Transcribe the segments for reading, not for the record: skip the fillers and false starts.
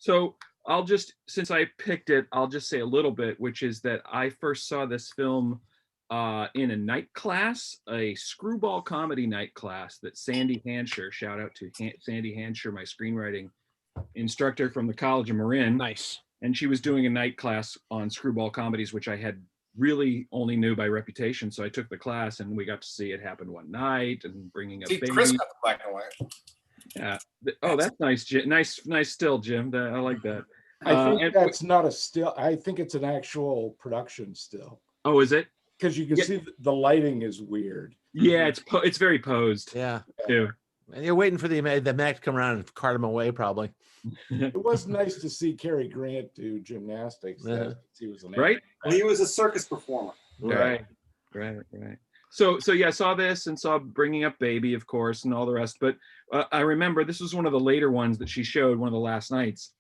So I'll just, since I picked it, I'll just say a little bit, which is that I first saw this film in a night class, a screwball comedy night class that Sandy Hansher, shout out to Sandy Hansher, my screenwriting instructor from the College of Marin. Nice. And she was doing a night class on screwball comedies, which I had really only knew by reputation. So I took the class and we got to see it happen one night and bringing up baby. Chris got the black and white. Yeah. Oh, that's nice, Jim. Nice still, Jim. I like that. I think that's not a still. I think it's an actual production still. Oh, is it? Because you can see the lighting is weird. Yeah, it's very posed. Yeah. Too. And you're waiting for the Mac to come around and cart him away, probably. It was nice to see Cary Grant do gymnastics. He was an right. Well, he was a circus performer. Right. So yeah, I saw this and saw Bringing Up Baby, of course, and all the rest. But I remember this was one of the later ones that she showed, one of the last nights,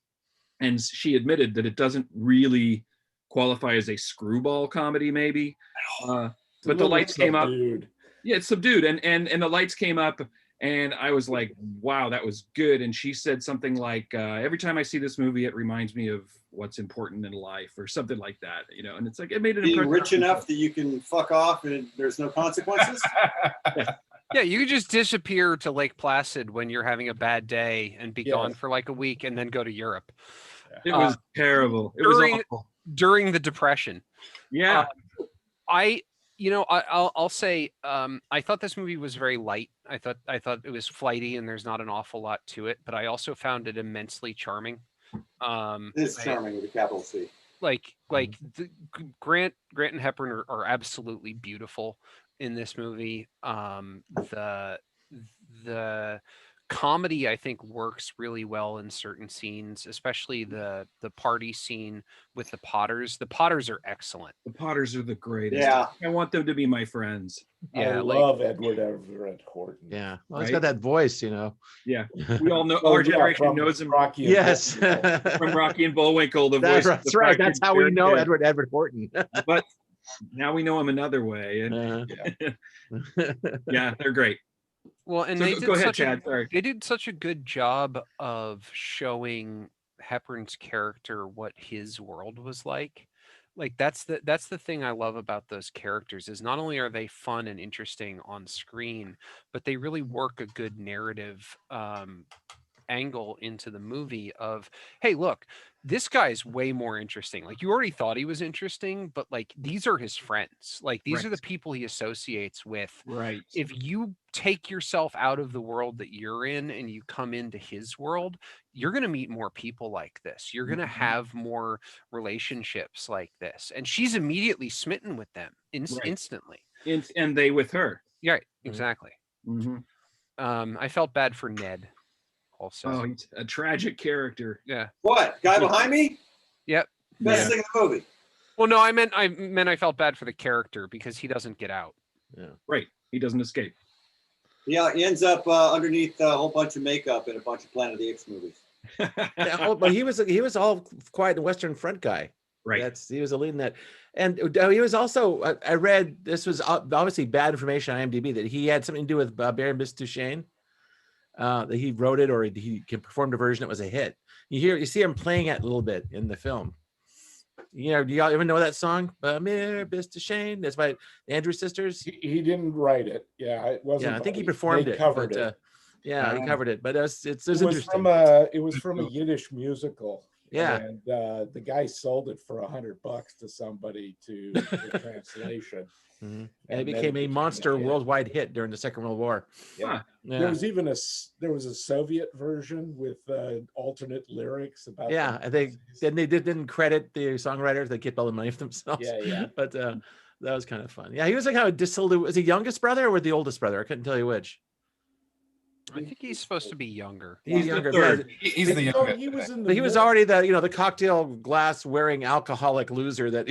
and she admitted that it doesn't really qualify as a screwball comedy, maybe. But the lights came up. Yeah, it's subdued, and the lights came up. And I was like, wow, that was good. And she said something like, every time I see this movie, it reminds me of what's important in life or something like that, you know? And it's like, it made it being rich enough that you can fuck off and there's no consequences. Yeah, you could just disappear to Lake Placid when you're having a bad day and be gone for like a week and then go to Europe. It was terrible. It was awful. During the Depression. Yeah. I'll say I thought this movie was very light. I thought it was flighty and there's not an awful lot to it, but I also found it immensely charming. It's charming with a capital C. Grant and Hepburn are absolutely beautiful in this movie. The comedy, I think, works really well in certain scenes, especially the party scene with the Potters. The Potters are excellent. The Potters are the greatest. Yeah. I want them to be my friends. Yeah, I love Edward Everett Horton. Yeah, well, he's got that voice, you know. Yeah, we all know. Our generation knows him. Rocky. Yes, from Rocky and Bullwinkle. The voice. That's right. That's how we know Edward Horton. But now we know him another way. And, yeah, they're great. Well, and they did such a good job of showing Hepburn's character what his world was like. Like that's the thing I love about those characters is not only are they fun and interesting on screen, but they really work a good narrative angle into the movie of, hey, look, this guy's way more interesting. Like you already thought he was interesting, but like these are his friends. Like these are the people he associates with. Right. If you take yourself out of the world that you're in and you come into his world, you're going to meet more people like this. You're going to have more relationships like this. And she's immediately smitten with them instantly. And they with her. Yeah, exactly. Mm-hmm. I felt bad for Ned. Also, oh, he's a tragic character. Yeah. What guy behind me? Yep. Best thing in the movie. Well, no, I meant I felt bad for the character because he doesn't get out. Yeah. Right. He doesn't escape. Yeah, he ends up underneath a whole bunch of makeup in a bunch of Planet of the Apes movies. But he was all quiet and Western Front guy. Right. He was a lead in that. And he was also, I read, this was obviously bad information on IMDb, that he had something to do with Baron Duchesne. That he wrote it or he performed a version that was a hit. You see him playing it a little bit in the film. You know, do y'all even know that song? Mir Duchesne. That's by the Andrews Sisters. He didn't write it. Yeah, it wasn't. Yeah, I think he performed it. Covered it. He covered it. But it's interesting. It was from a Yiddish musical. Yeah, and the guy sold it for $100 to somebody to the translation. Mm-hmm. And it became a monster worldwide hit during the Second World War. Yeah. There was even a Soviet version with alternate lyrics about. Yeah, I think they didn't credit the songwriters; they kept all the money for themselves. Yeah. But that was kind of fun. Yeah, he was like how dissolute. Was he youngest brother or the oldest brother? I couldn't tell you which. I think he's supposed to be younger. He's younger. Third. He's the youngest. He was already the cocktail glass wearing alcoholic loser that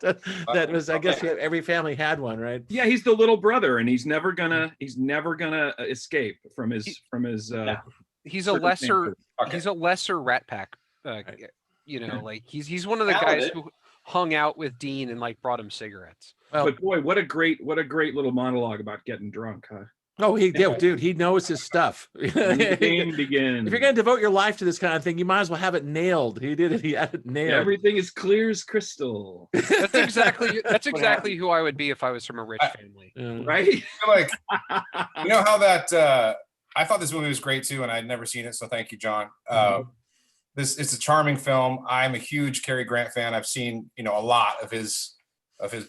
that was. I guess every family had one, right? Yeah, he's the little brother, and he's never gonna escape from his. He's a lesser Rat Pack. You know, like he's one of the guys who hung out with Dean and like brought him cigarettes. Well, but boy, what a great little monologue about getting drunk, huh? Oh, dude, he knows his stuff. Let the game begin. If you're going to devote your life to this kind of thing, you might as well have it nailed. He did it. He had it nailed. Everything is clear as crystal. That's exactly who I would be if I was from a rich family. Right? I feel like, you know how that, I thought this movie was great too, and I'd never seen it, so thank you, John. It's a charming film. I'm a huge Cary Grant fan. I've seen, a lot of his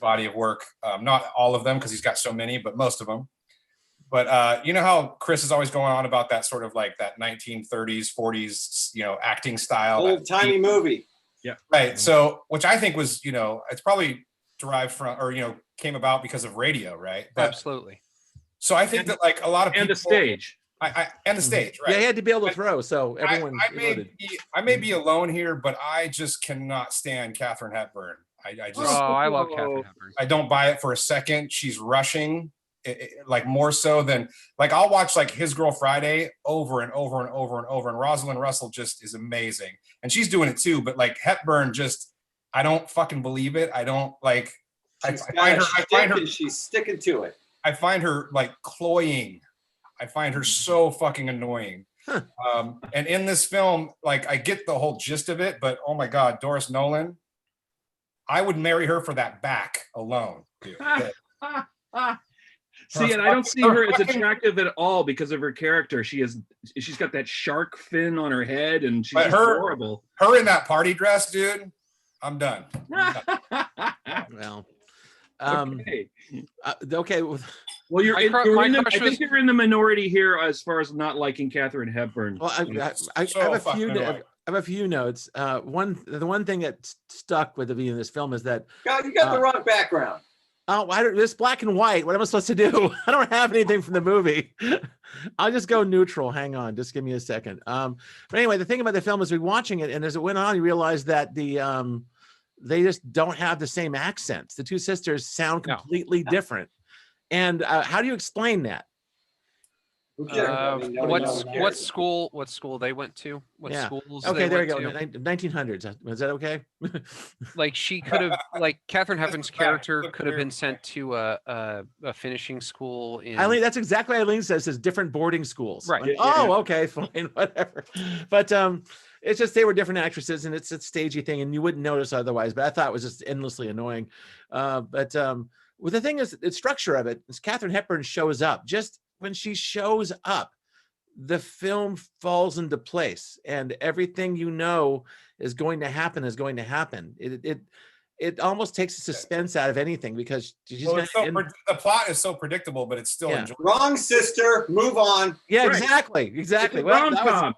body of work. Not all of them, because he's got so many, but most of them. But you know how Chris is always going on about that sort of like that 1930s, 40s, acting style. Old timey movie. Yeah. Right. So, which I think was, it's probably derived from, or, came about because of radio, right? But, Absolutely. so I think that like a lot of people. And the stage. And the stage, right? Yeah, he had to be able to throw, so everyone. I may be alone here, but I just cannot stand Katharine Hepburn. I love Katharine Hepburn. I don't buy it for a second. She's rushing, like more so than like I'll watch like His Girl Friday over and over and over and over. And Rosalind Russell just is amazing, and she's doing it too. But like Hepburn, just I don't fucking believe it. I don't like. I find her. She's sticking to it. I find her like cloying. I find her so fucking annoying. And in this film, like I get the whole gist of it, but oh my God, Doris Nolan, I would marry her for that back alone. Dude. See, and I don't see her as attractive at all because of her character. She's got that shark fin on her head, and she's horrible. Her in that party dress, dude. I'm done. Well, okay. Okay. Well, I think you're in the minority here as far as not liking Katharine Hepburn. Well, I have a few notes. The one thing that stuck with me in this film is that you got the wrong background. Oh, it's black and white. What am I supposed to do? I don't have anything from the movie. I'll just go neutral. Hang on, just give me a second. But anyway, the thing about the film is we're watching it, and as it went on, you realize that they just don't have the same accents. The two sisters sound completely different. And how do you explain that? What school they went to? What schools? Okay, there you go. To? 1900s. Is that okay? Like she could have, like Katharine Hepburn's character could have been sent to a finishing school in. Eileen, that's exactly what Eileen says. Says different boarding schools. Right. Like, okay, fine, whatever. But it's just they were different actresses, and it's a stagey thing, and you wouldn't notice otherwise. But I thought it was just endlessly annoying. Well, the thing is, the structure of it is Katharine Hepburn shows up. Just when she shows up, the film falls into place, and everything is going to happen is going to happen. It almost takes the suspense out of anything because the plot is so predictable, but it's still enjoyable. Wrong, sister. Move on. Yeah, right. Exactly. Well,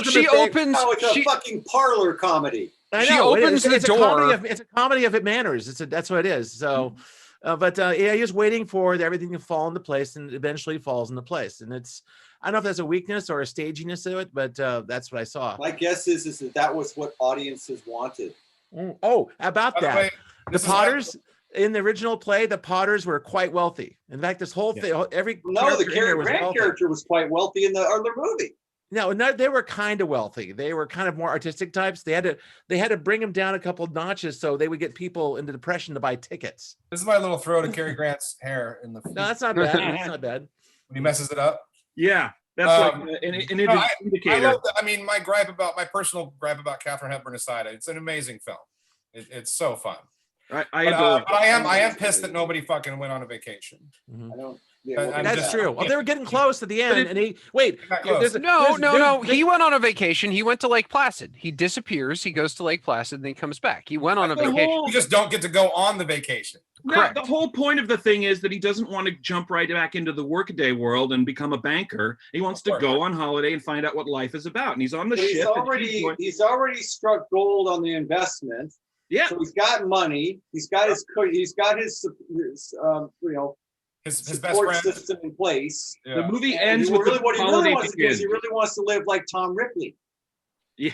she opens. Oh, it's a fucking parlor comedy. I know. She opens the door. It's a comedy of manners. That's what it is. So. Just waiting for everything to fall into place, and eventually falls into place. And I don't know if that's a weakness or a staginess to it, but that's what I saw. My guess is that was what audiences wanted. Oh, about that. The Potters in the original play, the Potters were quite wealthy. In fact, this whole thing, the Cary Grant character was quite wealthy in the other movie. No, they were kind of wealthy. They were kind of more artistic types. They had to bring them down a couple of notches so they would get people into depression to buy tickets. This is my little throw to Cary Grant's hair in the. No, that's not bad. That's not bad. When he messes it up. Yeah, that's like an indicator. My personal gripe about Katharine Hepburn aside, it's an amazing film. It's so fun. I am pissed that nobody fucking went on a vacation. Mm-hmm. I don't. That's true. Well, they were getting close to the end, and he went on a vacation. He went to Lake Placid. He disappears. He goes to Lake Placid, and then he comes back. He went on a vacation. You just don't get to go on the vacation. Correct. The whole point of the thing is that he doesn't want to jump right back into the workaday world and become a banker. He wants to go on holiday and find out what life is about. And he's on the ship. He's already struck gold on the investment. Yeah. So he's got money. He's got his his best friend system in place. Yeah. The movie ends with what he really wants to do is he really wants to live like Tom Ripley. Yeah.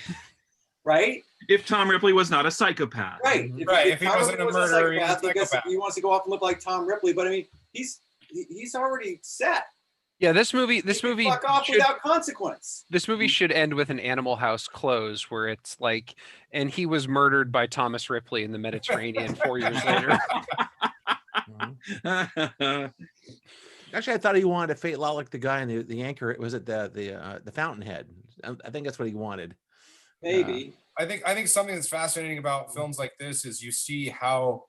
Right? If Tom Ripley was not a psychopath. Right. If he wasn't a murderer, he wants to go off and live like Tom Ripley. But I mean, he's already set. Yeah, this movie fuck off without consequence. This movie should end with an Animal House close where it's like, and he was murdered by Thomas Ripley in the Mediterranean 4 years later. Actually, I thought he wanted to fate law like the guy in the anchor. Was it the Fountainhead? I think that's what he wanted. Maybe. I think something that's fascinating about films like this is you see how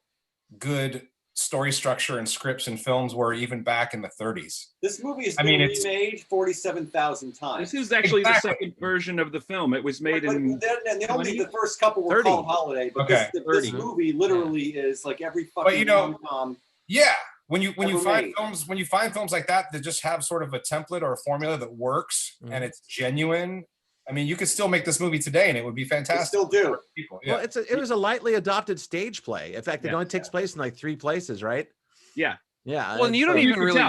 good story structure and scripts and films were even back in the 30s. This movie has been remade 47,000 times. This is actually the second version of the film. It was made in. And only the first couple were called Holiday, but this movie literally is like every fucking rom-com. Yeah, when you find films like that just have sort of a template or a formula that works and it's genuine. I mean, you could still make this movie today and it would be fantastic. They still do. People. Yeah. Well, it was a lightly adopted stage play. In fact, it only takes place in like 3 places, right? Yeah. Yeah. Well, and you don't even really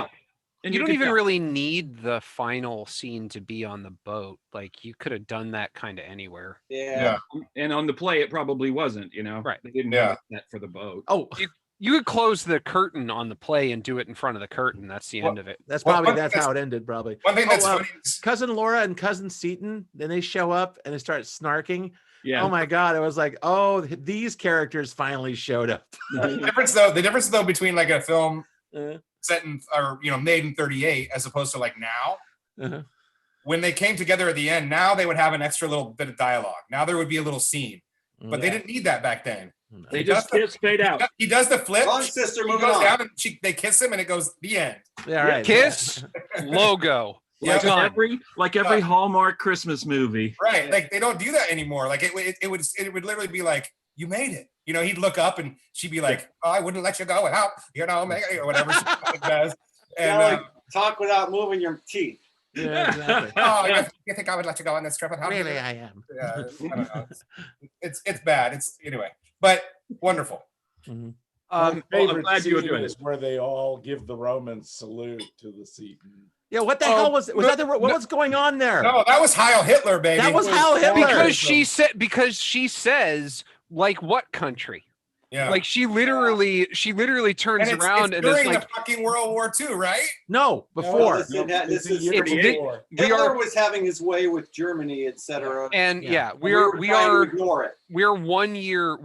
And you don't even really need the final scene to be on the boat. Like you could have done that kind of anywhere. Yeah. And on the play, it probably wasn't, Right. They didn't have that for the boat. Oh, you could close the curtain on the play and do it in front of the curtain. That's the end of it. That's probably how it ended. Probably. One thing that's funny is Cousin Laura and Cousin Seaton. Then they show up and they start snarking. Yeah. Oh my God! It was like, oh, these characters finally showed up. the difference though between like a film set in or made in 38 as opposed to like now, when they came together at the end, now they would have an extra little bit of dialogue. Now there would be a little scene, but they didn't need that back then. They just fade out. He does the flip. Wrong, sister, He moving goes on. down and they kiss him and it goes the end. Yeah, right. Kiss, logo. Like every Hallmark Christmas movie. Right. Like they don't do that anymore. Like it would literally be like, you made it. He'd look up and she'd be like, oh, I wouldn't let you go without, or whatever she does. And talk without moving your teeth. Yeah, exactly. Oh, you think I would let you go on this trip? Really, I am. Yeah, I don't know. It's bad. It's anyway, but wonderful. Mm-hmm. I'm glad you enjoyed it. Where they all give the Roman salute to the Seaton. Yeah, what the hell was that? What was going on there? No, that was Heil Hitler, baby. That was Heil Hitler. Because she says, like, what country? Yeah. Like she literally turns around and during it's like the fucking World War II, right? No, before. Hitler was having his way with Germany, etc. And we are 1 year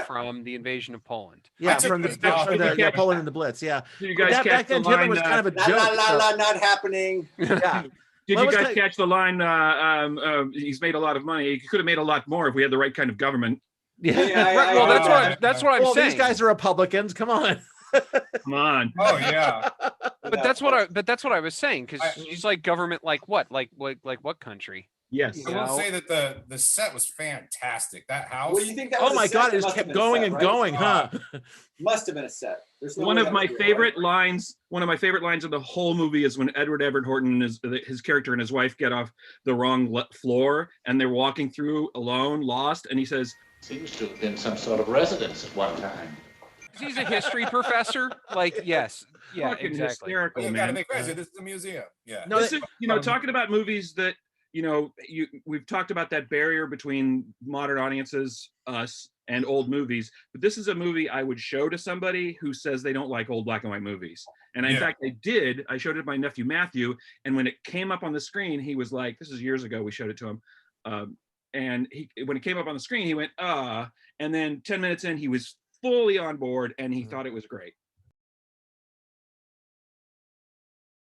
from the invasion of Poland. Yeah, from the Poland and the Blitz. Yeah. Did you guys catch the line? Hitler was kind of a joke. Not happening. Yeah. Did you guys catch the line? He's made a lot of money. He could have made a lot more if we had the right kind of government. Yeah. Well, that's what I'm saying. These guys are Republicans. Come on. Come on. Oh yeah. But that's what I was saying, because she's like government, like what? Like what country? Yes. I will say that the set was fantastic. That house. Well, you think that was oh my God, it just kept going and going, huh? Must have been a set. One of my favorite lines of the whole movie is when Edward Everett Horton and his character and his wife get off the wrong floor and they're walking through alone, lost, and he says, "Seems to have been some sort of residence at one time." He's a history professor. Like, yes. Yeah, fucking exactly. hysterical, You man. gotta be crazy. This is a museum. Yeah. No, this is, talking about movies that, we've talked about that barrier between modern audiences, us, and old movies, but this is a movie I would show to somebody who says they don't like old black and white movies. And in fact, I showed it to my nephew Matthew, and when it came up on the screen, he was like, this is years ago, we showed it to him. And when it came up on the screen, he went, and then 10 minutes in, he was fully on board and he thought it was great.